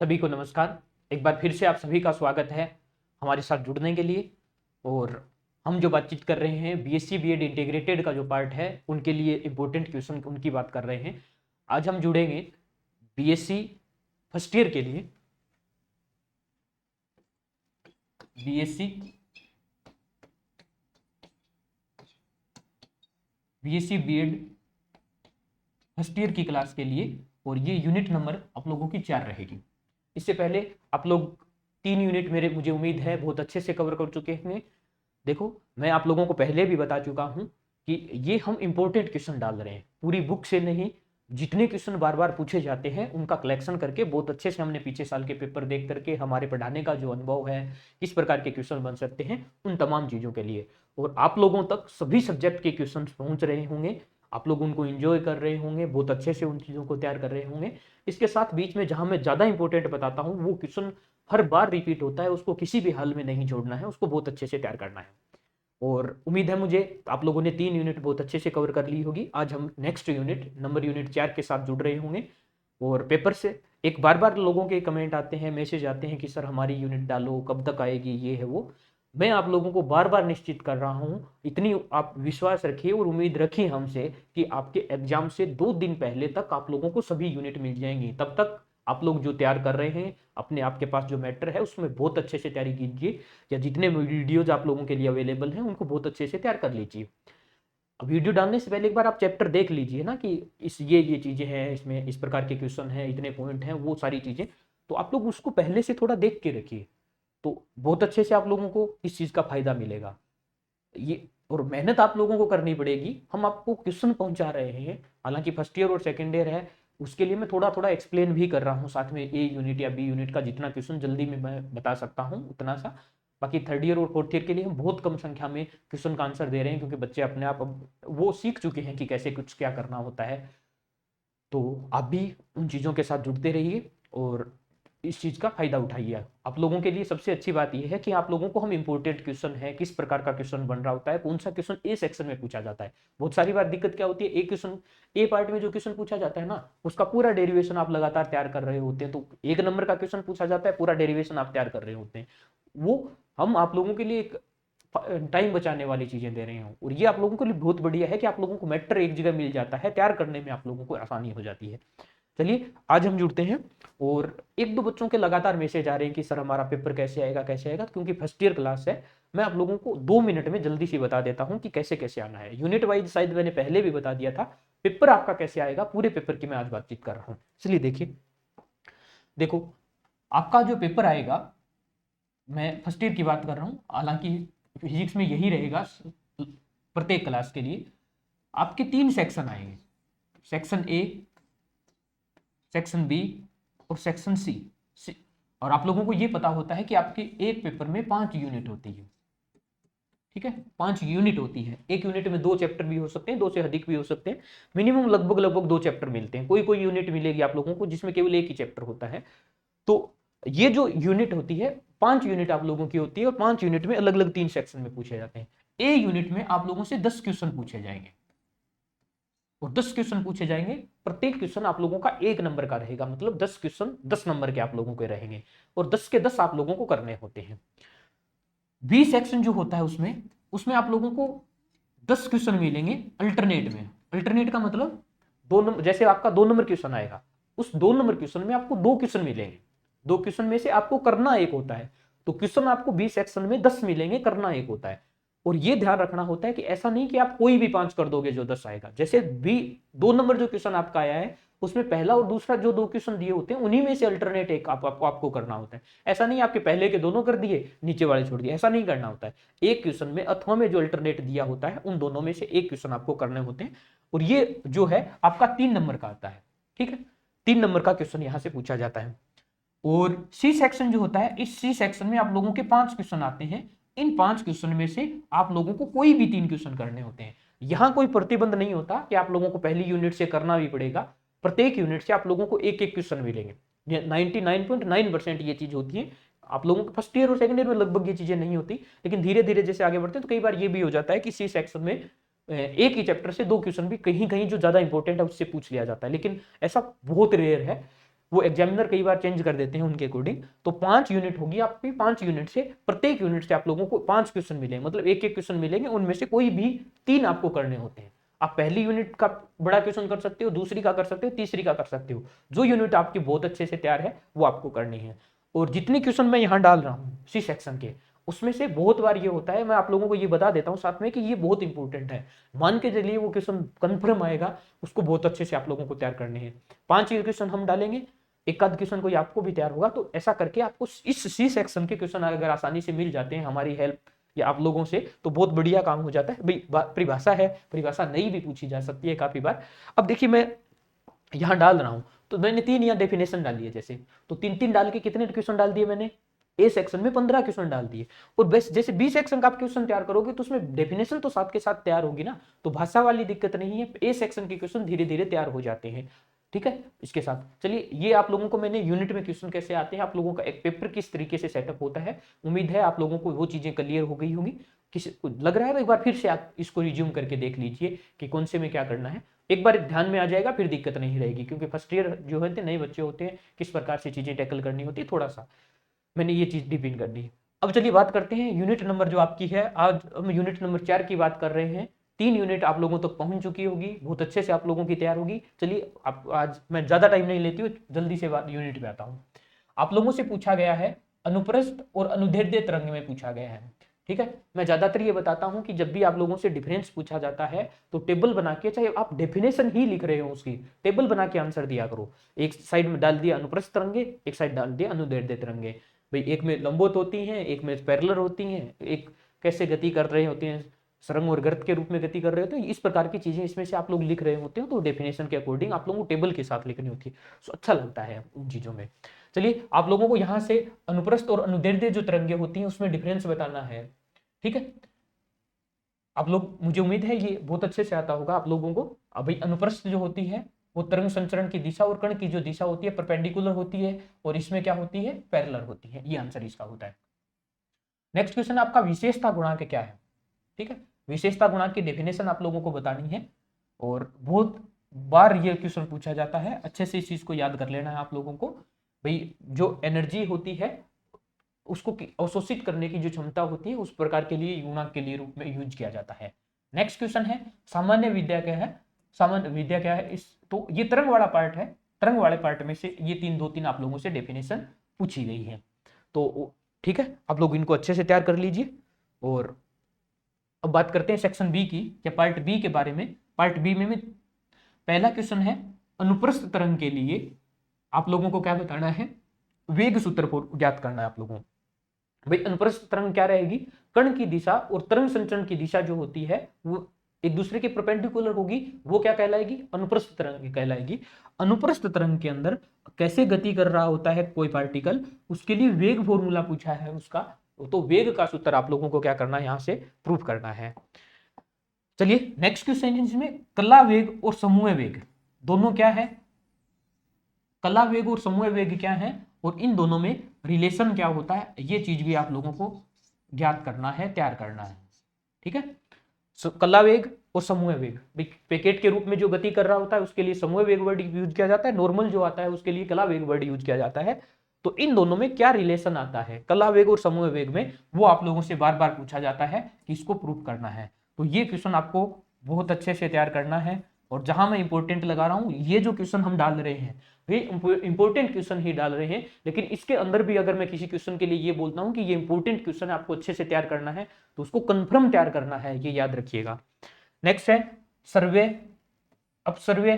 सभी को नमस्कार। एक बार फिर से आप सभी का स्वागत है हमारे साथ जुड़ने के लिए। और हम जो बातचीत कर रहे हैं बीएससी बीएड इंटीग्रेटेड का जो पार्ट है उनके लिए इम्पोर्टेंट क्वेश्चन उनकी बात कर रहे हैं। आज हम जुड़ेंगे बीएससी फर्स्ट ईयर के लिए। BSc BSc BEd first year की क्लास के लिए, और ये यूनिट नंबर आप लोगों की 4 रहेगी। इससे पहले आप लोग 3 यूनिट मुझे उम्मीद है बहुत अच्छे से कवर कर चुके होंगे। देखो, मैं आप लोगों को पहले भी बता चुका हूं कि ये हम इंपॉर्टेंट क्वेश्चन डाल रहे हैं, पूरी बुक से नहीं। जितने क्वेश्चन बार बार पूछे जाते हैं उनका कलेक्शन करके बहुत अच्छे से हमने पीछे साल के पेपर देख करके हमारे पढ़ाने का जो अनुभव है, किस प्रकार के क्वेश्चन बन सकते हैं, उन तमाम चीज़ों के लिए। और आप लोगों तक सभी सब्जेक्ट के क्वेश्चन पहुंच रहे होंगे, आप लोग उनको एंजॉय कर रहे होंगे, बहुत अच्छे से उन चीज़ों को तैयार कर रहे होंगे। इसके साथ बीच में जहां मैं ज़्यादा इंपॉर्टेंट बताता हूँ वो क्वेश्चन हर बार रिपीट होता है, उसको किसी भी हाल में नहीं छोड़ना है, उसको बहुत अच्छे से तैयार करना है। और उम्मीद है मुझे आप लोगों ने 3 यूनिट बहुत अच्छे से कवर कर ली होगी। आज हम नेक्स्ट यूनिट नंबर यूनिट 4 के साथ जुड़ रहे होंगे। और पेपर से एक बार बार लोगों के कमेंट आते हैं, मैसेज आते हैं कि सर हमारी यूनिट डालो, कब तक आएगी, ये है वो। मैं आप लोगों को बार बार निश्चित कर रहा हूँ, इतनी आप विश्वास रखिए और उम्मीद रखिए हमसे कि आपके एग्जाम से 2 दिन पहले तक आप लोगों को सभी यूनिट मिल जाएंगी। तब तक आप लोग जो तैयार कर रहे हैं अपने आपके पास जो मैटर है उसमें बहुत अच्छे से तैयारी कीजिए, या जितने वीडियोज आप लोगों के लिए अवेलेबल हैं उनको बहुत अच्छे से तैयार कर लीजिए। वीडियो डालने से पहले एक बार आप चैप्टर देख लीजिए ना, कि इस ये चीज़ें हैं, इसमें इस प्रकार के क्वेश्चन हैं, इतने पॉइंट हैं, वो सारी चीज़ें। तो आप लोग उसको पहले से थोड़ा देख के रखिए, तो बहुत अच्छे से आप लोगों को इस चीज़ का फायदा मिलेगा। ये और मेहनत आप लोगों को करनी पड़ेगी। हम आपको क्वेश्चन पहुंचा रहे हैं, हालांकि फर्स्ट ईयर और सेकेंड ईयर है, उसके लिए मैं थोड़ा थोड़ा एक्सप्लेन भी कर रहा हूँ साथ में। ए यूनिट या बी यूनिट का जितना क्वेश्चन जल्दी में मैं बता सकता हूँ उतना सा। बाकी थर्ड ईयर और फोर्थ ईयर के लिए हम बहुत कम संख्या में क्वेश्चन का आंसर दे रहे हैं, क्योंकि बच्चे अपने आप अब वो सीख चुके हैं कि कैसे कुछ क्या करना होता है। तो आप भी उन चीज़ों के साथ जुड़ते रहिए और इस चीज़ का फायदा उठाइए। आप लोगों के लिए सबसे अच्छी बात यह है कि आप लोगों को हम इंपोर्टेंट क्वेश्चन है, किस प्रकार का क्वेश्चन बन रहा होता है, कौन सा क्वेश्चन ए सेक्शन में पूछा जाता है। बहुत सारी बार दिक्कत क्या होती है, ए क्वेश्चन ए पार्ट में जो क्वेश्चन पूछा जाता है ना, उसका पूरा डेरिवेशन आप लगातार तैयार कर रहे होते हैं। तो 1 नंबर का क्वेश्चन पूछा जाता है, पूरा डेरिवेशन आप तैयार कर रहे होते हैं। वो हम आप लोगों के लिए एक टाइम बचाने वाली चीजें दे रहे हूँ, और ये आप लोगों के लिए बहुत बढ़िया है कि आप लोगों को मैटर एक जगह मिल जाता है, तैयार करने में आप लोगों को आसानी हो जाती है। चलिए आज हम जुड़ते हैं। और 1-2 बच्चों के लगातार मैसेज आ रहे हैं कि सर हमारा पेपर कैसे आएगा, कैसे आएगा। क्योंकि फर्स्ट ईयर क्लास है, मैं आप लोगों को 2 मिनट में जल्दी से बता देता हूं कि कैसे कैसे आना है। यूनिट वाइज शायद मैंने पहले भी बता दिया था। पेपर आपका कैसे आएगा, पूरे पेपर की मैं आज बातचीत कर रहा हूं। चलिए देखिए, देखो आपका जो पेपर आएगा, मैं फर्स्ट ईयर की बात कर रहा हूं, हालांकि फिजिक्स में यही रहेगा प्रत्येक क्लास के लिए। आपके 3 सेक्शन आएंगे, सेक्शन ए, सेक्शन बी और सेक्शन सी। और आप लोगों को ये पता होता है कि आपके एक पेपर में 5 यूनिट होती है। ठीक है, 5 यूनिट होती है। एक यूनिट में 2 चैप्टर भी हो सकते हैं, 2 से अधिक भी हो सकते हैं। मिनिमम लगभग लगभग 2 चैप्टर मिलते हैं। कोई कोई यूनिट मिलेगी आप लोगों को जिसमें केवल एक ही चैप्टर होता है। तो ये जो यूनिट होती है, 5 यूनिट आप लोगों की होती है, और 5 यूनिट में अलग अलग 3 सेक्शन में पूछे जाते हैं। ए यूनिट में आप लोगों से 10 क्वेश्चन पूछे जाएंगे, और 10 क्वेश्चन पूछे जाएंगे। प्रत्येक क्वेश्चन आप लोगों का 1 नंबर का रहेगा, मतलब 10 क्वेश्चन 10 नंबर के आप लोगों के रहेंगे, और 10 के 10 आप लोगों को करने होते हैं। बी सेक्शन जो होता है उसमें उसमें आप लोगों को 10 क्वेश्चन मिलेंगे अल्टरनेट में। अल्टरनेट का मतलब 2 नंबर, जैसे आपका 2 नंबर क्वेश्चन आएगा, उस 2 नंबर क्वेश्चन में आपको 2 क्वेश्चन मिलेंगे। 2 क्वेश्चन में से आपको करना एक होता है। तो क्वेश्चन आपको बी सेक्शन में 10 मिलेंगे, करना एक होता है। और ये ध्यान रखना होता है कि ऐसा नहीं कि आप कोई भी 5 कर दोगे जो 10 आएगा। जैसे बी 2 नंबर जो क्वेश्चन आपका आया है, उसमें पहला और दूसरा जो 2 क्वेश्चन दिए होते हैं उन्हीं में से अल्टरनेट एक आपको करना होता है। ऐसा नहीं आपके पहले के दोनों कर दिए, नीचे वाले छोड़ दिए, ऐसा नहीं करना होता है। एक क्वेश्चन में अथवा में जो अल्टरनेट दिया होता है उन दोनों में से एक क्वेश्चन आपको करने होते हैं। और ये जो है आपका 3 नंबर का आता है। ठीक है, 3 नंबर का क्वेश्चन यहां से पूछा जाता है। और सी सेक्शन जो होता है, इस सी सेक्शन में आप लोगों के 5 क्वेश्चन आते हैं। इन 5 क्वेश्चन में से आप लोगों को कोई भी 3 क्वेश्चन करने होते हैं। यहां कोई प्रतिबंध नहीं होता कि आप लोगों को पहली यूनिट से करना भी पड़ेगा। प्रत्येक यूनिट से आप लोगों को एक एक क्वेश्चन मिलेंगे। 99.9% ये चीज होती है। आप लोगों के फर्स्ट ईयर और सेकंड ईयर में लगभग ये चीजें नहीं होती, लेकिन धीरे धीरे जैसे आगे बढ़ते हैं तो कई बार ये भी हो जाता है कि सी सेक्शन में एक ही चैप्टर से 2 क्वेश्चन भी कहीं कहीं जो ज्यादा इंपॉर्टेंट है उससे पूछ लिया जाता है, लेकिन ऐसा बहुत रेयर है। वो एग्जामिनर कई बार चेंज कर देते हैं उनके अकॉर्डिंग। तो 5 यूनिट होगी आपकी, 5 यूनिट से प्रत्येक यूनिट से आप लोगों को 5 क्वेश्चन मिलेंगे, मतलब एक एक क्वेश्चन मिलेंगे, उनमें से कोई भी 3 आपको करने होते हैं। आप पहली यूनिट का बड़ा क्वेश्चन कर सकते हो, दूसरी का कर सकते हो, तीसरी का कर सकते हो, जो यूनिट आपकी बहुत अच्छे से तैयार है वो आपको करनी है। और जितने क्वेश्चन मैं यहाँ डाल रहा हूँ सी सेक्शन के, उसमें से बहुत बार ये होता है, मैं आप लोगों को ये बता देता हूँ साथ में कि ये बहुत इंपॉर्टेंट है, मान के चलिए वो क्वेश्चन कंफर्म आएगा, उसको बहुत अच्छे से आप लोगों को तैयार करने हैं। 5 क्वेश्चन हम डालेंगे, एक आध क्वेश्चन कोई आपको भी तैयार होगा, तो ऐसा करके आपको इस सी सेक्शन के क्वेश्चन अगर आसानी से मिल जाते हैं हमारी हेल्प या आप लोगों से, तो बहुत बढ़िया काम हो जाता है भाई। परिभाषा है, परिभाषा नई भी पूछी जा सकती है काफी बार। अब देखिए मैं यहाँ डाल रहा हूँ, तो मैंने 3 यहाँ डेफिनेशन डाली है, जैसे तो 3-3 डाल के कितने क्वेश्चन डाल दिए मैंने, ए सेक्शन में 15 क्वेश्चन डाल दिए। और बस जैसे बी सेक्शन का आप क्वेश्चन तैयार करोगे तो उसमें डेफिनेशन तो साथ के साथ तैयार होगी ना, तो भाषा वाली दिक्कत नहीं है, ए सेक्शन के क्वेश्चन धीरे धीरे तैयार हो जाते हैं। ठीक है, इसके साथ चलिए ये आप लोगों को मैंने यूनिट में क्वेश्चन कैसे आते हैं, आप लोगों का एक पेपर किस तरीके से सेटअप होता है, उम्मीद है आप लोगों को वो चीजें क्लियर हो गई होंगी। किस लग रहा है एक बार फिर से आप इसको रिज्यूम करके देख लीजिए कि कौन से में क्या करना है, एक बार ध्यान में आ जाएगा, फिर दिक्कत नहीं रहेगी, क्योंकि फर्स्ट ईयर जो होते हैं नए बच्चे होते हैं, किस प्रकार से चीजें टैकल करनी होती है, थोड़ा सा मैंने ये चीज डिफाइन कर दी। अब चलिए बात करते हैं यूनिट नंबर जो आपकी है, आज हम यूनिट नंबर 4 की बात कर रहे हैं। 3 यूनिट आप लोगों तक पहुंच चुकी होगी, बहुत अच्छे से आप लोगों की तैयार होगी। चलिए आप आज मैं ज्यादा टाइम नहीं लेती हूँ, जल्दी से यूनिट पे आता हूँ। आप लोगों से पूछा गया है अनुप्रस्थ और अनुदैर्ध्य तरंग में पूछा गया है। ठीक है, मैं ज्यादातर ये बताता हूं कि जब भी आप लोगों से डिफरेंस पूछा जाता है तो टेबल बना के, चाहे आप डेफिनेशन ही लिख रहे हो उसकी, टेबल बना के आंसर दिया करो। एक साइड में डाल दिया अनुप्रस्थ तरंगे, एक साइड डाल दिया अनुदैर्ध्य तरंगे। भाई एक में लंबवत होती हैं, एक में पैरेलल होती हैं, एक कैसे गति कर रहे होते हैं, सुरंग और गर्त के रूप में गति कर रहे होते हैं, इस प्रकार की चीजें इसमें से आप लोग लिख रहे होते हो, तो डेफिनेशन के अकॉर्डिंग आप लोगों को टेबल के साथ लिखनी होती है, तो अच्छा लगता है उन चीजों में। चलिए आप लोगों को यहाँ से अनुप्रस्थ और अनुदैर्ध्य जो तरंगे होती हैं उसमें डिफरेंस बताना है। ठीक है, आप लोग, मुझे उम्मीद है ये बहुत अच्छे से आता होगा आप लोगों को। अब भाई अनुप्रस्थ जो होती है वो तरंग संचरण की दिशा और कण की जो दिशा होती है परपेंडिकुलर होती है, और इसमें क्या होती है, पैरेलल होती है, ये आंसर इसका होता है। नेक्स्ट क्वेश्चन आपका विशेषता गुणांक क्या है। ठीक है, विशेषता गुणांक की डेफिनेशन आप लोगों को बतानी है, और बहुत बार ये क्वेश्चन पूछा जाता है, अच्छे से इस चीज को याद कर लेना है आप लोगों को। भाई जो एनर्जी होती है उसको अवशोषित करने की जो क्षमता होती है उस प्रकार के लिए गुणांक के लिए रूप में यूज किया जाता है। नेक्स्ट क्वेश्चन है सामान्य विद्या क्या है, सामान्य विद्या क्या है, इस तो ये तरंग वाला पार्ट है, तरंग वाले पार्ट में से ये 2-3 आप लोगों से डेफिनेशन पूछी गई है। तो ठीक है, आप लोग इनको अच्छे से तैयार कर लीजिए। और अब बात करते हैं सेक्शन बी की, या पार्ट बी के बारे में। पार्ट बी में पहला क्वेश्चन है अनुप्रस्थ तरंग के लिए आप लोगों को क्या बताना है, वेग सूत्र को ज्ञात करना है आप लोगों को। भाई अनुप्रस्थ तरंग क्या रहेगी, कण की दिशा और तरंग संचरण की दिशा जो होती है वो एक दूसरे के परपेंडिकुलर होगी, वो क्या कहलाएगी, अनुप्रस्थ तरंग कहलाएगी। अनुप्रस्थ तरंग के अंदर कैसे गति कर रहा होता है कोई पार्टिकल, उसके लिए वेग फॉर्मूला पूछा है उसका, तो वेग का सूत्र आप लोगों को क्या करना है, यहां से प्रूव करना है। चलिए नेक्स्ट क्वेश्चन इसमें कला वेग और समूह वेग दोनों क्या है, कला वेग और समूह वेग क्या है, और इन दोनों में रिलेशन क्या होता है, ये चीज भी आप लोगों को ज्ञात करना है, तैयार करना है। ठीक है, कला वेग और समूह वेग, पैकेट के रूप में जो गति कर रहा होता है उसके लिए समूह वेग वर्ड यूज किया जाता है, नॉर्मल जो आता है उसके लिए कला वेग वर्ड यूज किया जाता है। तो इन दोनों में क्या रिलेशन आता है कला वेग और समूह वेग में, वो आप लोगों से बार बार पूछा जाता है कि इसको प्रूव करना है। तो ये क्वेश्चन आपको बहुत अच्छे से तैयार करना है, और जहां मैं इंपॉर्टेंट लगा रहा हूं, ये जो क्वेश्चन हम डाल रहे हैं वे इंपॉर्टेंट क्वेश्चन ही डाल रहे हैं, लेकिन इसके अंदर भी अगर मैं किसी क्वेश्चन के लिए ये बोलता हूं कि ये इंपॉर्टेंट क्वेश्चन है, आपको अच्छे से तैयार करना है, तो उसको कंफर्म तैयार करना है, ये याद रखिएगा। नेक्स्ट है सर्वे, अपसर्वे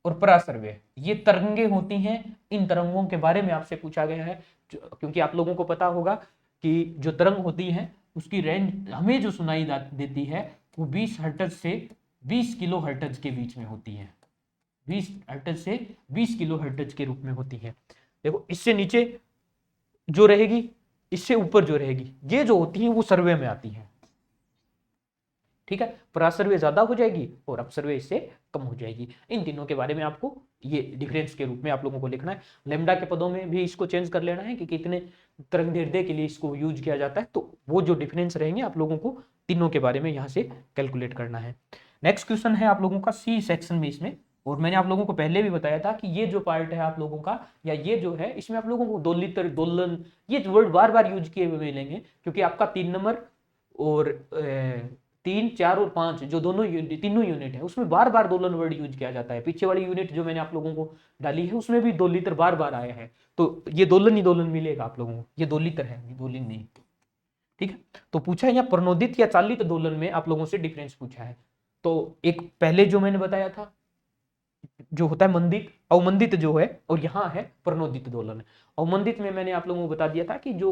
और परासर्वे, ये तरंगे होती हैं, इन तरंगों के बारे में आपसे पूछा गया है, क्योंकि आप लोगों को पता होगा कि जो तरंग होती है उसकी रेंज हमें जो सुनाई देती है वो 20 हर्ट्ज से 20 किलो हर्ट्ज के बीच में होती है, 20 हर्ट्ज से 20 किलो हर्ट्ज के रूप में होती है। देखो इससे नीचे जो रहेगी, इससे ऊपर जो रहेगी, ये जो होती है वो सर्वे में आती है। ठीक है, परासर्वे ज्यादा हो जाएगी और अपसर्वे इससे कम हो जाएगी। इन तीनों के बारे में आपको ये डिफरेंस के रूप में आप लोगों को लिखना है। लेमडा के पदों में भी इसको चेंज कर लेना है कि कितने तरंग दैर्ध्य के लिए इसको यूज किया जाता है, तो वो जो डिफरेंस रहेंगे आप लोगों को तीनों के बारे में यहाँ से कैलकुलेट करना है। नेक्स्ट क्वेश्चन है आप लोगों का सी सेक्शन में, इसमें और मैंने आप लोगों को पहले भी बताया था कि ये जो पार्ट है आप लोगों का, या ये जो है, इसमें आप लोगों को दोलित्र, दोलन, ये वर्ड बार बार यूज किए हुए मिलेंगे, क्योंकि आपका 3 नंबर और 3, 4 और 5 जो दोनों यूनिट, तीनों यूनिट है, उसमें बार बार दोलन वर्ड यूज किया जाता है। पीछे वाली यूनिट जो मैंने आप लोगों को डाली है उसमें भी 2 लित्र बार बार आया है, तो ये दोलन ही दोलन मिलेगा आप लोगों को, ये 2 लित्र है, ये दोलन नहीं। ठीक है, तो पूछा है यहाँ प्रणोदित या चालित दोलन में आप लोगों से डिफरेंस पूछा है। तो एक पहले जो मैंने बताया था जो होता है मंदित, अवमंदित जो है, और यहाँ है प्रणोदित दोलन। अवमंदित में मैंने आप लोगों को बता दिया था कि जो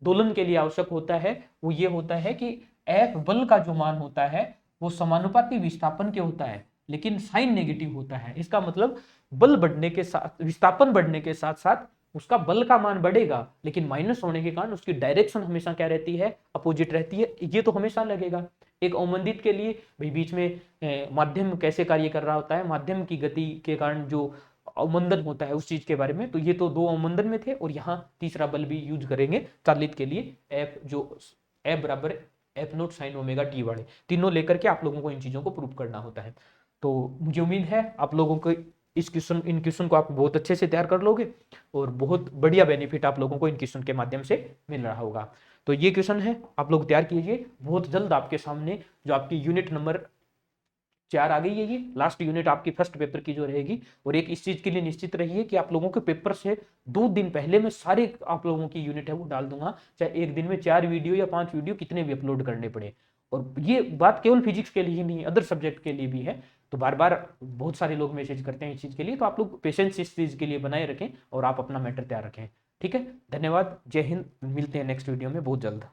दोलन के लिए आवश्यक होता है वो ये होता है कि एफ बल का जो मान होता है वो समानुपाती विस्थापन के होता है, लेकिन साइन नेगेटिव होता है। इसका मतलब बल बढ़ने के साथ, विस्थापन बढ़ने के साथ साथ उसका बल का मान बढ़ेगा, लेकिन माइनस होने के कारण उसकी डायरेक्शन हमेशा क्या रहती है, अपोजिट रहती है। ये तो हमेशा लगेगा। एक अवमंदित के लिए भाई बीच में माध्यम कैसे कार्य कर रहा होता है, माध्यम की गति के कारण जो अवमंदन होता है उस चीज के बारे में, तो ये तो 2 अवमंदन में थे, और यहाँ तीसरा बल भी यूज करेंगे चालित के लिए, एफ जो एफ बराबर F note sine omega T वाले, तीनों लेकर के आप लोगों को इन चीजों को प्रूव करना होता है। तो मुझे उम्मीद है आप लोगों को इन क्वेश्चन को आप बहुत अच्छे से तैयार कर लोगे, और बहुत बढ़िया बेनिफिट आप लोगों को इन क्वेश्चन के माध्यम से मिल रहा होगा। तो ये क्वेश्चन है, आप लोग तैयार कीजिए, बहुत जल्द आपके सामने जो आपकी यूनिट नंबर 4 आ गई है, ये लास्ट यूनिट आपकी फर्स्ट पेपर की जो रहेगी। और एक इस चीज के लिए निश्चित रहिए कि आप लोगों के पेपर से 2 दिन पहले मैं सारे आप लोगों की यूनिट है वो डाल दूंगा, चाहे एक दिन में 4 वीडियो या 5 वीडियो कितने भी अपलोड करने पड़े। और ये बात केवल फिजिक्स के लिए ही नहीं, अदर सब्जेक्ट के लिए भी है। तो बार बार बहुत सारे लोग मैसेज करते हैं इस चीज के लिए, तो आप लोग पेशेंस इस चीज के लिए बनाए रखें और आप अपना मैटर तैयार रखें। ठीक है, धन्यवाद, जय हिंद, मिलते हैं नेक्स्ट वीडियो में बहुत जल्द।